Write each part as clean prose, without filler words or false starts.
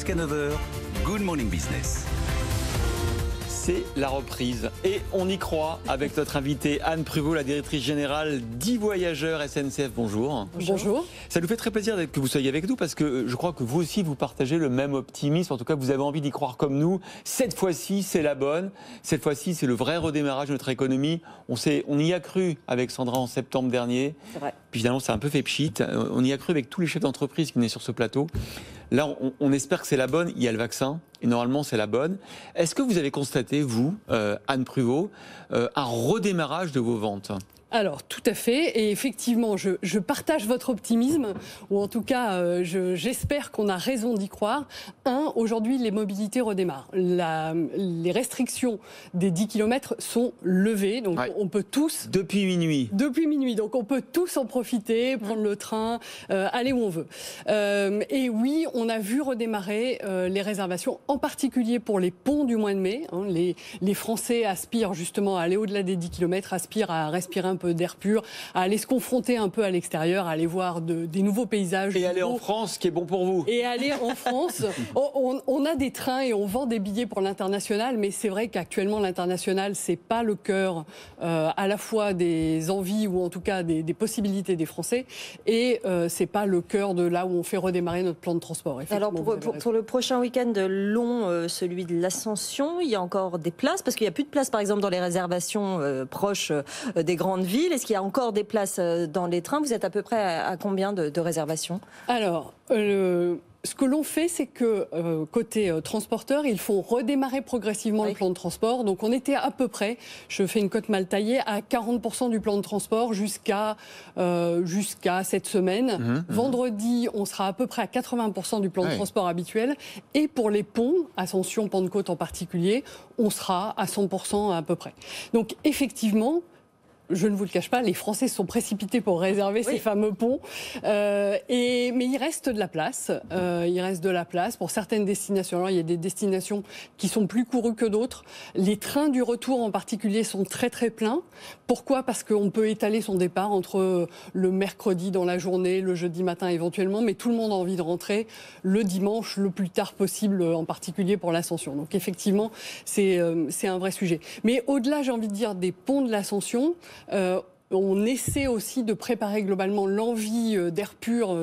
Jusqu'à 9h, Good Morning Business. C'est la reprise et on y croit avec notre invitée Anne Pruvot, la directrice générale d'e-Voyageurs SNCF. Bonjour. Bonjour. Ça nous fait très plaisir que vous soyez avec nous parce que je crois que vous aussi vous partagez le même optimisme. En tout cas, vous avez envie d'y croire comme nous. Cette fois-ci, c'est la bonne. Cette fois-ci, c'est le vrai redémarrage de notre économie. On y a cru avec Sandra en septembre dernier. C'est vrai. Puis finalement, c'est un peu fait pchit. On y a cru avec tous les chefs d'entreprise qui venaient sur ce plateau. Là, on espère que c'est la bonne. Il y a le vaccin. Et normalement, c'est la bonne. Est-ce que vous avez constaté, vous, Anne Pruvot, un redémarrage de vos ventes ? Alors, tout à fait. Et effectivement, je partage votre optimisme, ou en tout cas, j'espère qu'on a raison d'y croire. Aujourd'hui, les mobilités redémarrent. Les restrictions des 10 km sont levées, donc on peut tous... Depuis minuit. Depuis minuit, donc on peut tous en profiter, prendre le train, aller où on veut. Et oui, on a vu redémarrer les réservations, en particulier pour les ponts du mois de mai. Les Français aspirent justement à aller au-delà des 10 km, aspirent à respirer un peu d'air pur, à aller se confronter un peu à l'extérieur, à aller voir des nouveaux paysages. Et aller en France, qui est bon pour vous. Et aller en France. On a des trains et on vend des billets pour l'international, mais c'est vrai qu'actuellement l'international, c'est pas le cœur à la fois des envies ou en tout cas des possibilités des Français, et c'est pas le cœur de là où on fait redémarrer notre plan de transport. Alors pour le prochain week-end long, celui de l'Ascension, il y a encore des places, parce qu'il n'y a plus de place par exemple dans les réservations proches des grandes villes. Est-ce qu'il y a encore des places dans les trains? Vous êtes à peu près à combien de réservations? Alors, ce que l'on fait, c'est que côté transporteur, il faut redémarrer progressivement le plan de transport. Donc on était à peu près, je fais une cote mal taillée, à 40% du plan de transport jusqu'à cette semaine. Vendredi, on sera à peu près à 80% du plan de transport habituel. Et pour les ponts, Ascension, Pentecôte en particulier, on sera à 100% à peu près. Donc effectivement, je ne vous le cache pas, les Français se sont précipités pour réserver ces fameux ponts. Mais il reste de la place. Il reste de la place pour certaines destinations. Alors, il y a des destinations qui sont plus courues que d'autres. Les trains du retour en particulier sont très très pleins. Pourquoi ? Parce qu'on peut étaler son départ entre le mercredi dans la journée, le jeudi matin éventuellement, mais tout le monde a envie de rentrer le dimanche le plus tard possible, en particulier pour l'Ascension. Donc effectivement, c'est un vrai sujet. Mais au-delà, j'ai envie de dire, des ponts de l'Ascension, on essaie aussi de préparer globalement l'envie d'air pur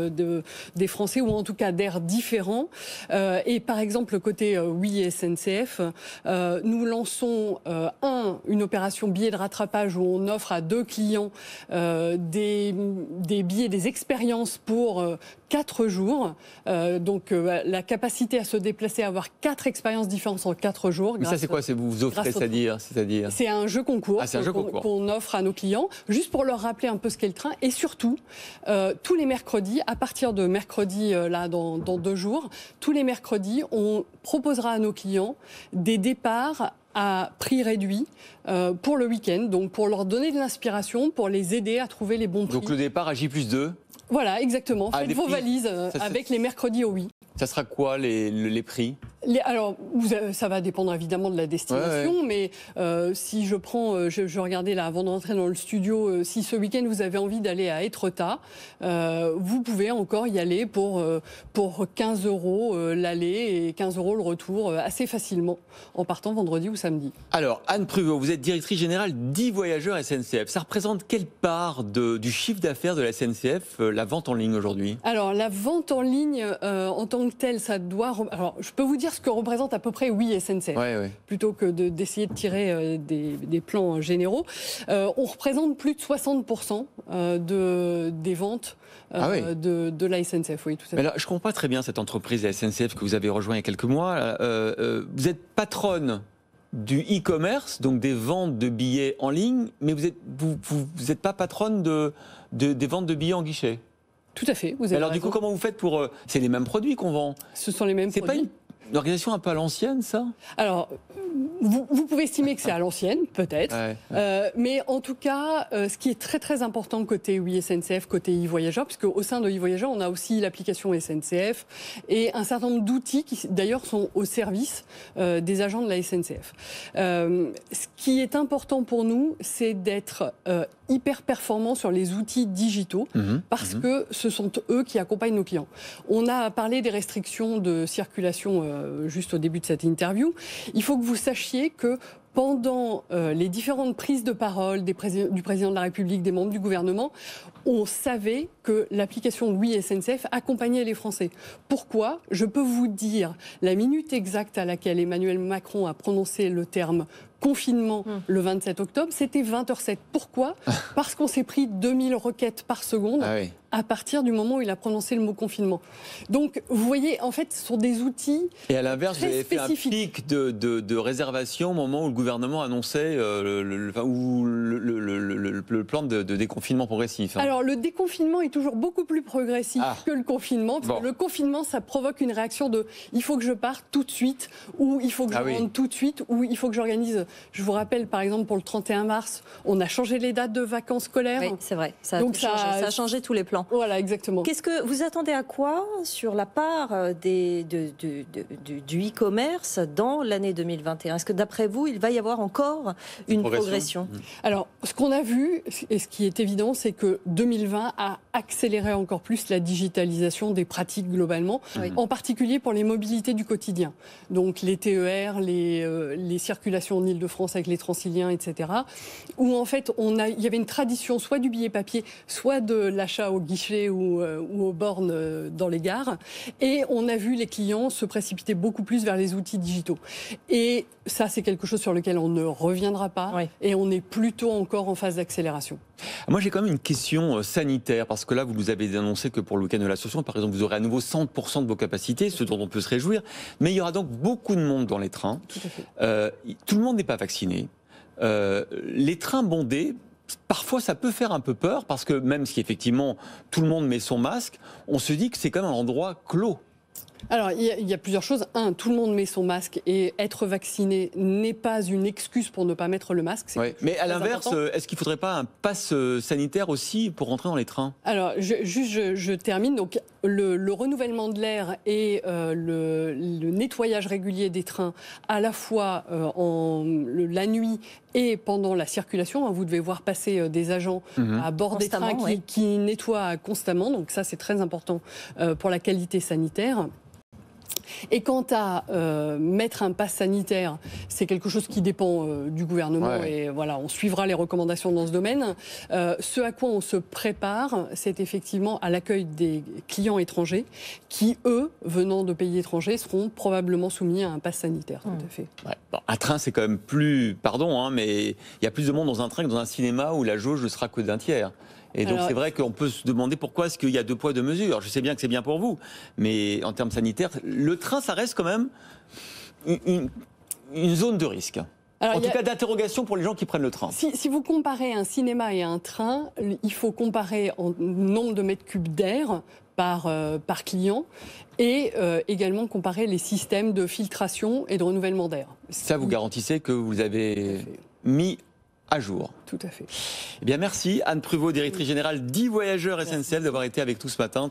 des Français, ou en tout cas d'air différent. Et par exemple, côté SNCF, nous lançons une opération billets de rattrapage où on offre à 2 clients des billets, des expériences pour 4 jours. Donc la capacité à se déplacer, à avoir 4 expériences différentes en 4 jours. Mais ça, c'est quoi? Vous offrez, c'est-à-dire C'est un jeu concours, qu'on offre à nos clients, juste pour leur rappeler un peu ce qu'est le train. Et surtout, tous les mercredis, à partir de mercredi, dans 2 jours, tous les mercredis, on proposera à nos clients des départs à prix réduit pour le week-end, donc pour leur donner de l'inspiration, pour les aider à trouver les bons prix. Donc le départ à J+2. Voilà, exactement. Faites vos valises avec les mercredis au oui. Ça sera quoi les prix ? Alors, ça va dépendre évidemment de la destination, mais si je prends, je regardais là avant de rentrer dans le studio, si ce week-end vous avez envie d'aller à Étretat, vous pouvez encore y aller pour 15 € l'aller et 15 € le retour assez facilement en partant vendredi ou samedi. Alors, Anne Pruvot, vous êtes directrice générale d'e-Voyageurs SNCF. Ça représente quelle part du chiffre d'affaires de la SNCF, la vente en ligne aujourd'hui ? Alors, la vente en ligne, en tant que telle, ça doit... Alors, je peux vous dire ce que représente à peu près SNCF, plutôt que d'essayer de tirer des plans généraux. On représente plus de 60% des ventes de la SNCF, oui, tout à fait. Mais alors, je ne comprends pas très bien cette entreprise, la SNCF, que vous avez rejoint il y a quelques mois. Vous êtes patronne du e-commerce, donc des ventes de billets en ligne, mais vous n'êtes pas patronne des ventes de billets en guichet. Tout à fait, vous avez Alors raison. du coup, comment vous faites pour... C'est les mêmes produits qu'on vend. Ce sont les mêmes produits. C'est pas une organisation un peu à l'ancienne, ça ? Alors, vous pouvez estimer que c'est à l'ancienne, peut-être. Mais en tout cas, ce qui est très très important côté SNCF, côté e-Voyageurs, puisque au sein de e-Voyageurs, on a aussi l'application SNCF et un certain nombre d'outils qui d'ailleurs sont au service des agents de la SNCF. Ce qui est important pour nous, c'est d'être hyper performants sur les outils digitaux parce que ce sont eux qui accompagnent nos clients. On a parlé des restrictions de circulation juste au début de cette interview. Il faut que vous sachiez que pendant les différentes prises de parole du président de la République, des membres du gouvernement, on savait que l'application Oui SNCF accompagnait les Français. Pourquoi ? Je peux vous dire la minute exacte à laquelle Emmanuel Macron a prononcé le terme confinement le 27 octobre, c'était 20h07. Pourquoi ? Parce qu'on s'est pris 2000 requêtes par seconde à partir du moment où il a prononcé le mot confinement. Donc, vous voyez, en fait, ce sont des outils Et à l'inverse, vous avez fait un spécifiques. pic de réservation au moment où le gouvernement annonçait le plan de déconfinement progressif. Alors, le déconfinement est toujours beaucoup plus progressif que le confinement. Parce que le confinement, ça provoque une réaction de « il faut que je parte tout de suite » ou « il faut que je rentre tout de suite » ou « il faut que j'organise ». Je vous rappelle, par exemple, pour le 31 mars, on a changé les dates de vacances scolaires. Oui, c'est vrai. Ça Donc a changé tous les plans. Voilà, exactement. Qu'est-ce que vous attendez à quoi sur la part du e-commerce dans l'année 2021 ? Est-ce que d'après vous, il va y avoir encore une progression ? Alors, ce qu'on a vu, et ce qui est évident, c'est que 2020 a accéléré encore plus la digitalisation des pratiques globalement, en particulier pour les mobilités du quotidien. Donc les TER, les circulations en Île-de-France avec les Transiliens, etc. Où en fait, il y avait une tradition soit du billet papier, soit de l'achat au guichet ou aux bornes dans les gares. Et on a vu les clients se précipiter beaucoup plus vers les outils digitaux. Et ça, c'est quelque chose sur lequel on ne reviendra pas. Et on est plutôt encore en phase d'accélération. Moi, j'ai quand même une question sanitaire, parce que là, vous nous avez annoncé que pour le week-end de l'Ascension, par exemple, vous aurez à nouveau 100% de vos capacités, ce dont on peut se réjouir. Mais il y aura donc beaucoup de monde dans les trains. Tout à fait. Tout le monde n'est pas vacciné. Les trains bondés, parfois ça peut faire un peu peur, parce que même si effectivement tout le monde met son masque, on se dit que c'est quand même un endroit clos. Alors, il y a plusieurs choses. Un, tout le monde met son masque et être vacciné n'est pas une excuse pour ne pas mettre le masque. Mais à l'inverse, est-ce qu'il ne faudrait pas un pass sanitaire aussi pour rentrer dans les trains ? Alors, je termine. Donc, le renouvellement de l'air et le nettoyage régulier des trains, à la fois la nuit et pendant la circulation. Vous devez voir passer des agents à bord des trains qui nettoient constamment. Donc ça, c'est très important pour la qualité sanitaire. Et quant à mettre un pass sanitaire, c'est quelque chose qui dépend du gouvernement et voilà, on suivra les recommandations dans ce domaine. Ce à quoi on se prépare, c'est effectivement à l'accueil des clients étrangers qui, eux, venant de pays étrangers, seront probablement soumis à un pass sanitaire. Tout à fait. Bon, un train, c'est quand même plus, mais il y a plus de monde dans un train que dans un cinéma où la jauge ne sera que d'un tiers. Et donc c'est vrai qu'on peut se demander pourquoi est-ce qu'il y a 2 poids 2 mesures. Je sais bien que c'est bien pour vous, mais en termes sanitaires, le train, ça reste quand même une zone de risque. Alors, en tout cas d'interrogation pour les gens qui prennent le train. Si vous comparez un cinéma et un train, il faut comparer en nombre de mètres cubes d'air par client et également comparer les systèmes de filtration et de renouvellement d'air. Ça, vous garantissez que vous avez mis à jour. Tout à fait. Eh bien, merci Anne Pruvot, directrice générale d'e-Voyageurs SNCF, d'avoir été avec nous ce matin.